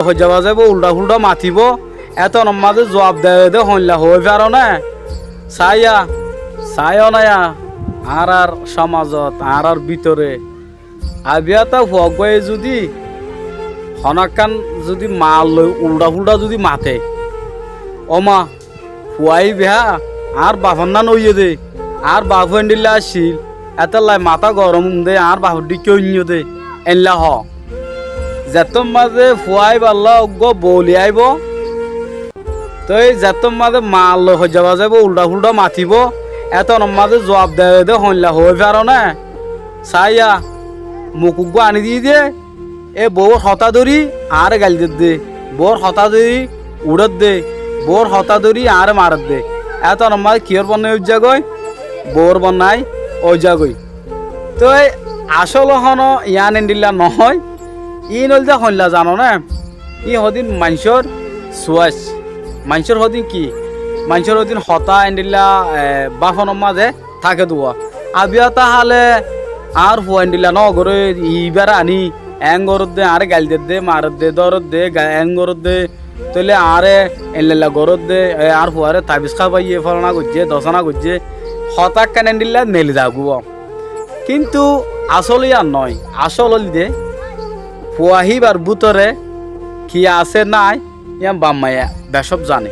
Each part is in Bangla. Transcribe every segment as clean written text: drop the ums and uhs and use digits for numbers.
হয়ে যাওয়া যাবো উল্টা ফুল্টা মাতিব এত মাঝে জবাব দেয় হইলা হয়ে পারো না চাইও না আর সমাজত আর ভিতরে আবিয়া তা ভগবাই যদি হনাকান যদি মাল লই উল্টা ফুল্টা যদি মাতে ওমা ফুয়াই বেহা আর বাফার না নইয়ে দে আর বাফু এন্ডিল্লা আসিল এত লাই মাথা গরম দে আর বাফুর দিকে অন্য দে এনলা হ যেতম মাঝে ফুয়াই বাল্লা অজ্ঞ বলি আইব তো এই যেতম মাঝে মাল হয়ে যাওয়া যাবো উল্টা ফুল্টা মাতিব এত মাঝে জবাব দেয় দে হইলা হয়ে পারো না চাইয়া মুকুক আনি দিয়ে দে এ বউর হতা ধরি আর গাল দে বউর হতা ধরি উড়ত দে বউর হতা ধরি আর মারত দে এত মাঝে কিয়র বন্যায় উজ্জা গই বউর বন্যায় ওজা গই তো আসল হন ইয়ান এন্ডিল্লা নহয় ই নল যা হইলা জানো না ই হদিন মানুষের চয়েস মানুষের হদিন কি মানুষের হদিন হতা এন্ডিল্লা বাফনের মাঝে থাকে দোয়া আবিয়া তাহলে আর হুয়া এন্ডিল্লা নগরে ইবার আনি এং গরত দে আরে গাল দে মারত দে দরত দে এং গরত দে তলে আরে এনলা গরত দে আর হুয়ারে তাবিজ খাবাইয়ে ফলনা করছে দশনা করছে হতাক কেন এন্ডিল্লা নেলি যাগুব কিন্তু আসল ইয়ার নয় আসল দে ফুয়াহিবার বুতরে কি আছে নাই ইয়া বাম্মায়া বেসব জানে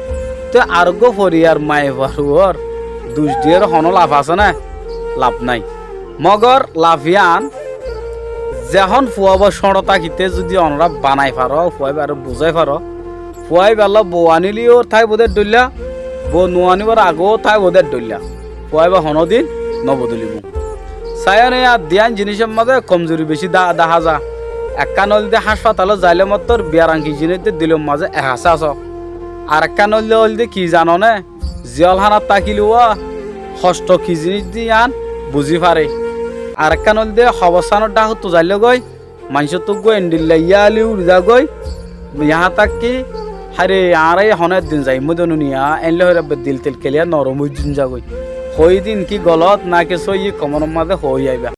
তো আরোগ্য ফরিয়ার মায়ে বারুর দুষ দিয়ে হন লাভ আছে না লাভ নাই মগর লাভিয়ান যখন ফুয়াবার সরতা খিতে যদি অনরা বানাই পারো ফুয়াইবার বুঝাই পারো ফুয়াই বেলা বউ আনিলিও ঠাই বোধের ডলিয়া বউ নোয়ানিবার আগেও ঠাই বোধের ডলিয়া ফুয়াইবা হনদিন নবদলিব সায়নে আর দিয়ান জিনিসের মাঝে কমজোরি বেশি দেখা যা একটা নলদে হাসপাতালে যাইলে মতর বিয়ারাঙ্কি জিনিস দিলের মাঝে এহাসা আস আর একটা নলদে হলদে কি জানো নে জিয়ল হানাত তাকিলুয়া হস্ত কি জিনিস দিয়ে আন বুঝি পারে আর একটা নলদে হবস্থানের ডাক তো যাইলে গই মানুষের তো গই এন্ডিল্লা ইয়া আলি উড়া গই ইহা তাক কি হারে আর হনের দিন যাই মদনু নিয়া এনলে হয়ে দিল তেল কেলিয়া নরম দিন যা গই হই দিন কি গলত না কে সই কমনের মাঝে হই আইবা